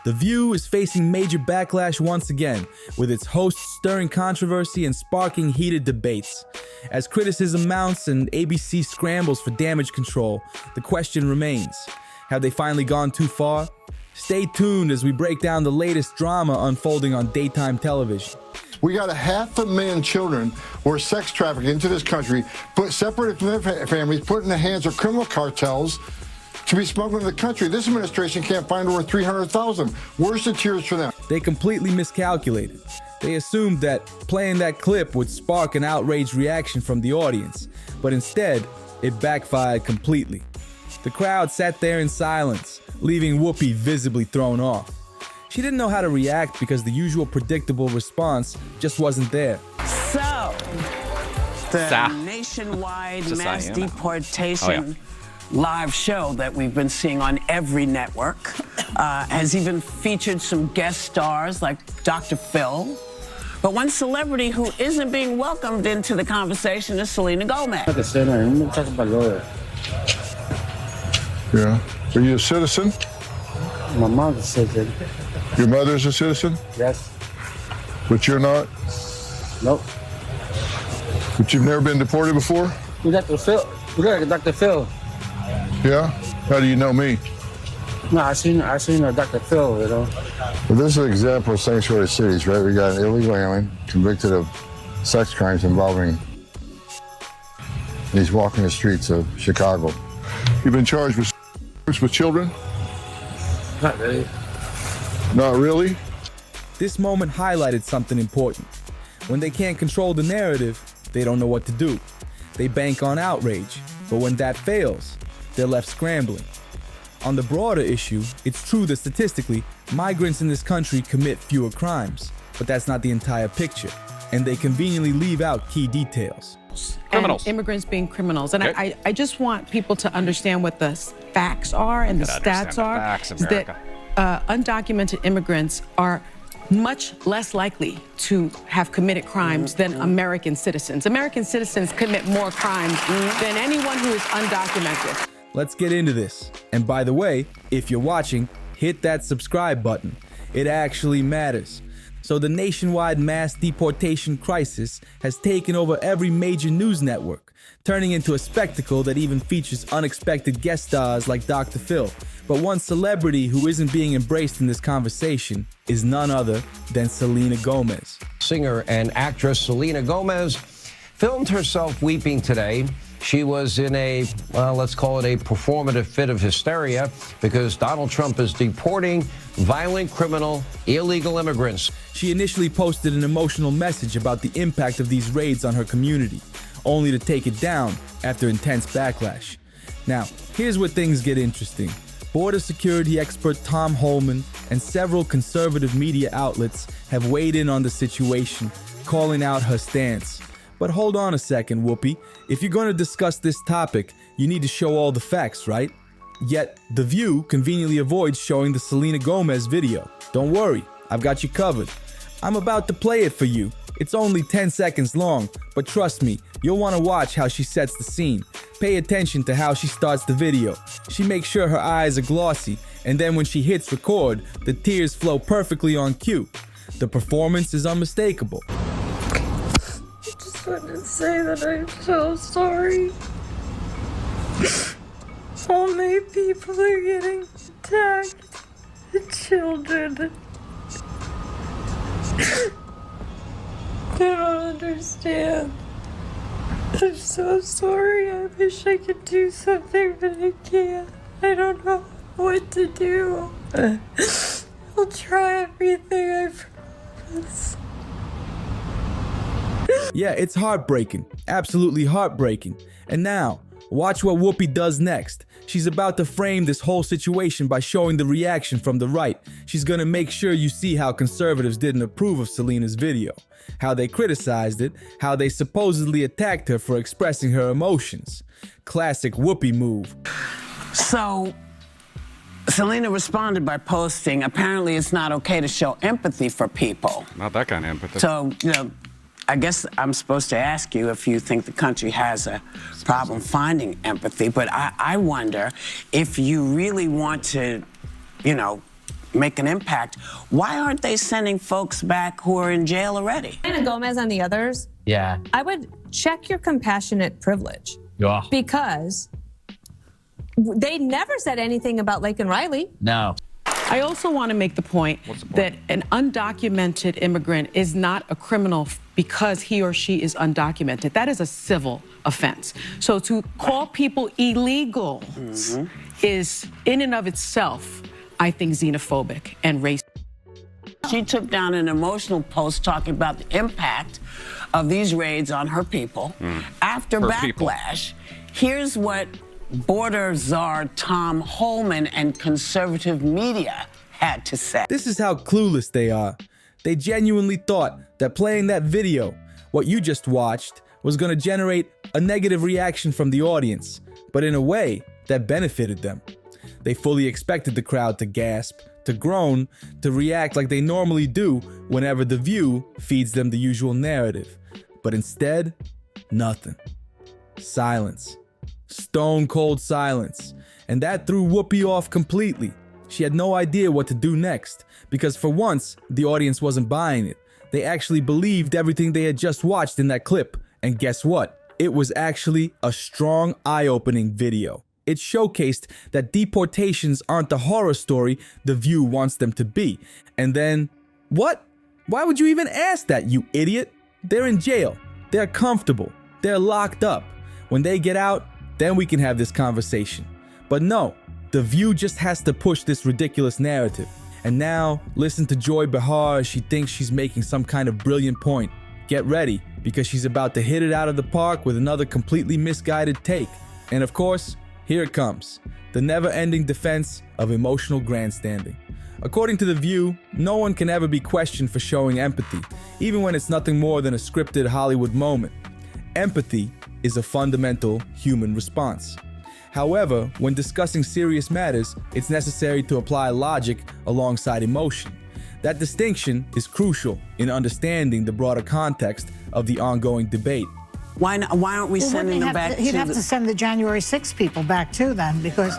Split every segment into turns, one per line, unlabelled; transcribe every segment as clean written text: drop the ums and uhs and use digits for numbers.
The View is facing major backlash once again, with its hosts stirring controversy and sparking heated debates. As criticism mounts and ABC scrambles for damage control, the question remains, have they finally gone too far? Stay tuned as we break down the latest drama unfolding on daytime television.
We got 500,000 children who are sex trafficked into this country, put separated from their families, put in the hands of criminal cartels to be smuggled into the country. This administration can't find over 300,000. Where's the tears for them?
They completely miscalculated. They assumed that playing that clip would spark an outraged reaction from the audience, but instead, it backfired completely. The crowd sat there in silence, leaving Whoopi visibly thrown off. She didn't know how to react because the usual predictable response just wasn't there.
So, the nationwide mass deportation live show that we've been seeing on every network has even featured some guest stars like Dr. Phil. But one celebrity who isn't being welcomed into the conversation is Selena Gomez.
Yeah. Are you a citizen?
My mom's a citizen.
Your mother's a citizen?
Yes.
But you're not?
Nope.
But you've never been deported before?
We Dr. Phil. We got Dr. Phil.
Yeah? How do you know me?
No, I seen Dr. Phil, you know.
Well, this is an example of sanctuary cities, right? We got an illegal alien convicted of sex crimes involving, and he's walking the streets of Chicago. You've been charged with children?
Not really.
Not really?
This moment highlighted something important. When they can't control the narrative, they don't know what to do. They bank on outrage, but when that fails, they're left scrambling. On the broader issue, it's true that statistically, migrants in this country commit fewer crimes, but that's not the entire picture, and they conveniently leave out key details.
Criminals. And immigrants being criminals. And I just want people to understand what the facts are and the stats are. That undocumented immigrants are much less likely to have committed crimes than American citizens. American citizens commit more crimes than anyone who is undocumented.
Let's get into this. And by the way, if you're watching, hit that subscribe button. It actually matters. So the nationwide mass deportation crisis has taken over every major news network, turning into a spectacle that even features unexpected guest stars like Dr. Phil. But one celebrity who isn't being embraced in this conversation is none other than Selena Gomez.
Singer and actress Selena Gomez filmed herself weeping today. She was in a, well, let's call it a performative fit of hysteria because Donald Trump is deporting violent criminal illegal immigrants.
She initially posted an emotional message about the impact of these raids on her community, only to take it down after intense backlash. Now, here's where things get interesting. Border security expert Tom Holman and several conservative media outlets have weighed in on the situation, calling out her stance. But hold on a second, Whoopi. If you're going to discuss this topic, you need to show all the facts, right? Yet, The View conveniently avoids showing the Selena Gomez video. Don't worry, I've got you covered. I'm about to play it for you. It's only 10 seconds long, but trust me, you'll want to watch how she sets the scene. Pay attention to how she starts the video. She makes sure her eyes are glossy, and then when she hits record, the tears flow perfectly on cue. The performance is unmistakable.
I just want to say that I'm so sorry. So many people are getting attacked. The children. I don't understand. I'm so sorry. I wish I could do something, but I can't. I don't know what to do. I'll try everything, I promise.
Yeah, it's heartbreaking. Absolutely heartbreaking. And now, watch what Whoopi does next. She's about to frame this whole situation by showing the reaction from the right. She's gonna make sure you see how conservatives didn't approve of Selena's video, how they criticized it, how they supposedly attacked her for expressing her emotions. Classic Whoopi move.
So, Selena responded by posting, apparently it's not okay to show empathy for people.
Not that kind of empathy.
So, you know, I guess I'm supposed to ask you if you think the country has a problem finding empathy, but I wonder if you really want to, you know, make an impact. Why aren't they sending folks back who are in jail already?
Selena Gomez and the others,
Yeah.
I would check your compassionate privilege.
Yeah.
Because they never said anything about Laken Riley.
No.
I also want to make the point that an undocumented immigrant is not a criminal because he or she is undocumented. That is a civil offense. So to call people illegals is, in and of itself, I think, xenophobic and racist.
She took down an emotional post talking about the impact of these raids on her people. After backlash, here's what border czar Tom Holman and conservative media had to say.
This is how clueless they are. They genuinely thought that playing that video, what you just watched, was going to generate a negative reaction from the audience, but in a way that benefited them. They fully expected the crowd to gasp, to groan, to react like they normally do whenever The View feeds them the usual narrative. But instead, nothing. Silence. Stone cold silence. And that threw Whoopi off completely. She had no idea what to do next, because for once, the audience wasn't buying it. They actually believed everything they had just watched in that clip. And guess what? It was actually a strong, eye-opening video. It showcased that deportations aren't the horror story The View wants them to be. And then, what? Why would you even ask that, you idiot? They're in jail. They're comfortable. They're locked up. When they get out, then we can have this conversation. But no, The View just has to push this ridiculous narrative. And now, listen to Joy Behar as she thinks she's making some kind of brilliant point. Get ready, because she's about to hit it out of the park with another completely misguided take. And of course, here it comes, the never-ending defense of emotional grandstanding. According to The View, no one can ever be questioned for showing empathy, even when it's nothing more than a scripted Hollywood moment. Empathy is a fundamental human response. However, when discussing serious matters, it's necessary to apply logic alongside emotion. That distinction is crucial in understanding the broader context of the ongoing debate.
Why aren't we sending them back
He'd have to send the January 6 people back too then, because...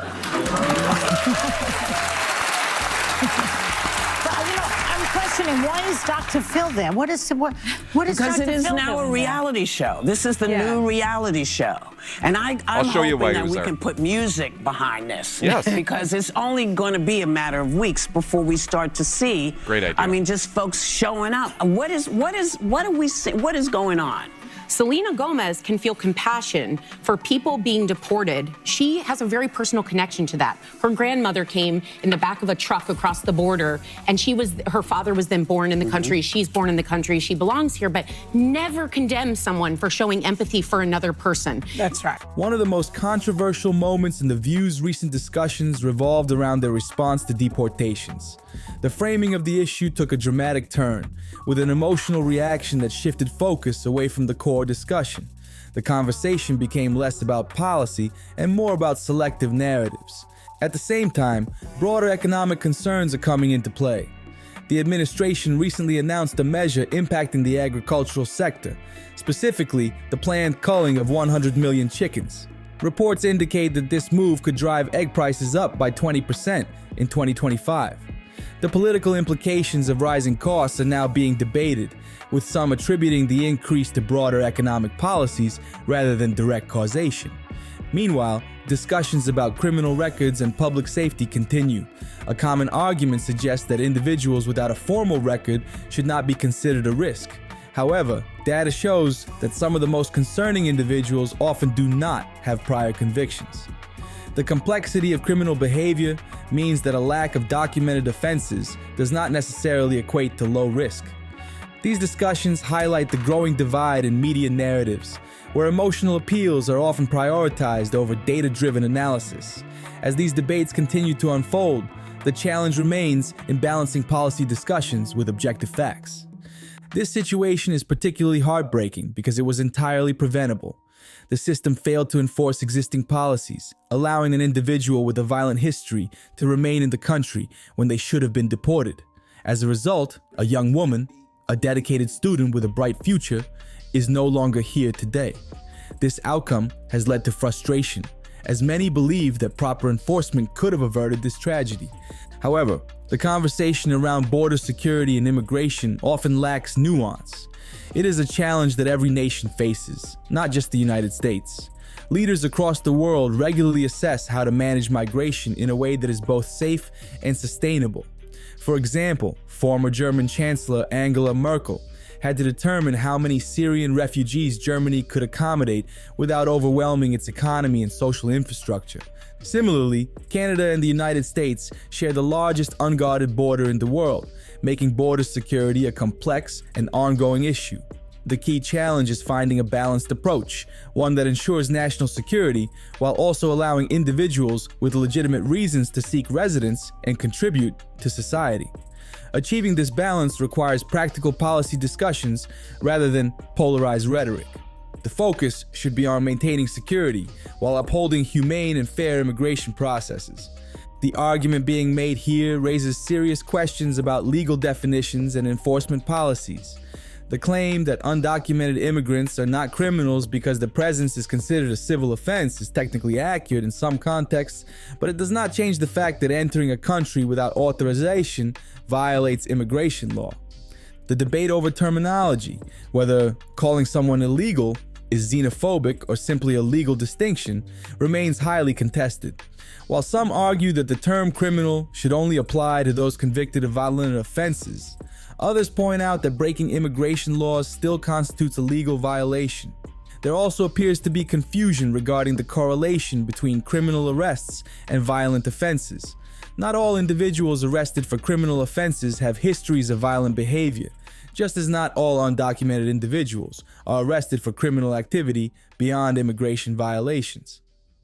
I'm questioning, why is Dr. Phil there? What is
because
Dr.
it is
Phil
now a
doing
reality show. This is the new reality show. And I'm hoping that we can put music behind this.
Yes.
Because it's only going to be a matter of weeks before we start to see,
Great idea.
I mean, just folks showing up. What is going on?
Selena Gomez can feel compassion for people being deported. She has a very personal connection to that. Her grandmother came in the back of a truck across the border, and her father was then born in the country. She's born in the country. She belongs here, but never condemn someone for showing empathy for another person.
That's right.
One of the most controversial moments in The View's recent discussions revolved around their response to deportations. The framing of the issue took a dramatic turn, with an emotional reaction that shifted focus away from the core discussion. The conversation became less about policy and more about selective narratives. At the same time, broader economic concerns are coming into play. The administration recently announced a measure impacting the agricultural sector, specifically the planned culling of 100 million chickens. Reports indicate that this move could drive egg prices up by 20% in 2025. The political implications of rising costs are now being debated, with some attributing the increase to broader economic policies rather than direct causation. Meanwhile, discussions about criminal records and public safety continue. A common argument suggests that individuals without a formal record should not be considered a risk. However, data shows that some of the most concerning individuals often do not have prior convictions. The complexity of criminal behavior means that a lack of documented offenses does not necessarily equate to low risk. These discussions highlight the growing divide in media narratives, where emotional appeals are often prioritized over data-driven analysis. As these debates continue to unfold, the challenge remains in balancing policy discussions with objective facts. This situation is particularly heartbreaking because it was entirely preventable. The system failed to enforce existing policies, allowing an individual with a violent history to remain in the country when they should have been deported. As a result, a young woman, a dedicated student with a bright future, is no longer here today. This outcome has led to frustration, as many believe that proper enforcement could have averted this tragedy. However, the conversation around border security and immigration often lacks nuance. It is a challenge that every nation faces, not just the United States. Leaders across the world regularly assess how to manage migration in a way that is both safe and sustainable. For example, former German Chancellor Angela Merkel had to determine how many Syrian refugees Germany could accommodate without overwhelming its economy and social infrastructure. Similarly, Canada and the United States share the largest unguarded border in the world, making border security a complex and ongoing issue. The key challenge is finding a balanced approach, one that ensures national security while also allowing individuals with legitimate reasons to seek residence and contribute to society. Achieving this balance requires practical policy discussions rather than polarized rhetoric. The focus should be on maintaining security while upholding humane and fair immigration processes. The argument being made here raises serious questions about legal definitions and enforcement policies. The claim that undocumented immigrants are not criminals because the presence is considered a civil offense is technically accurate in some contexts, but it does not change the fact that entering a country without authorization violates immigration law. The debate over terminology, whether calling someone illegal is xenophobic or simply a legal distinction, remains highly contested. While some argue that the term criminal should only apply to those convicted of violent offenses, others point out that breaking immigration laws still constitutes a legal violation. There also appears to be confusion regarding the correlation between criminal arrests and violent offenses. Not all individuals arrested for criminal offenses have histories of violent behavior, just as not all undocumented individuals are arrested for criminal activity beyond immigration violations.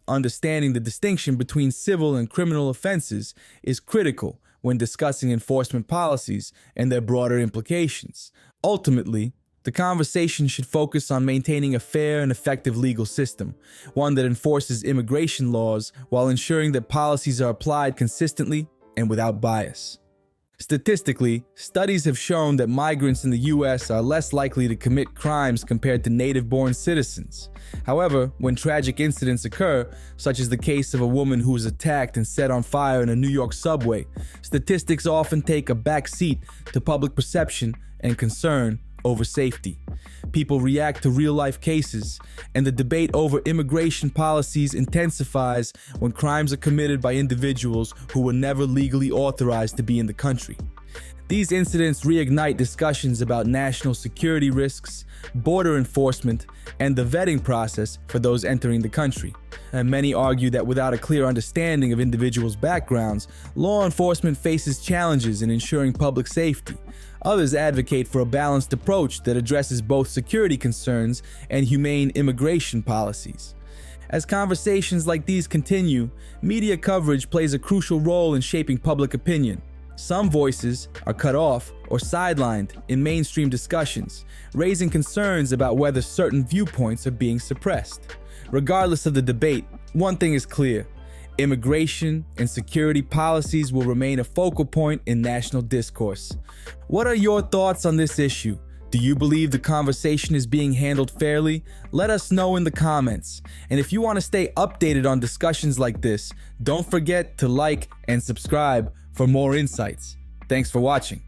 Understanding the distinction between civil and criminal offenses is critical when discussing enforcement policies and their broader implications. Ultimately, the conversation should focus on maintaining a fair and effective legal system, one that enforces immigration laws while ensuring that policies are applied consistently and without bias. Statistically, studies have shown that migrants in the U.S. are less likely to commit crimes compared to native-born citizens. However, when tragic incidents occur, such as the case of a woman who was attacked and set on fire in a New York subway, statistics often take a back seat to public perception and concern over safety. People react to real-life cases, and the debate over immigration policies intensifies when crimes are committed by individuals who were never legally authorized to be in the country. These incidents reignite discussions about national security risks, border enforcement, and the vetting process for those entering the country. And many argue that without a clear understanding of individuals' backgrounds, law enforcement faces challenges in ensuring public safety. Others advocate for a balanced approach that addresses both security concerns and humane immigration policies. As conversations like these continue, media coverage plays a crucial role in shaping public opinion. Some voices are cut off or sidelined in mainstream discussions, raising concerns about whether certain viewpoints are being suppressed. Regardless of the debate, one thing is clear: immigration and security policies will remain a focal point in national discourse. What are your thoughts on this issue? Do you believe the conversation is being handled fairly? Let us know in the comments. And if you want to stay updated on discussions like this, don't forget to like and subscribe for more insights. Thanks for watching.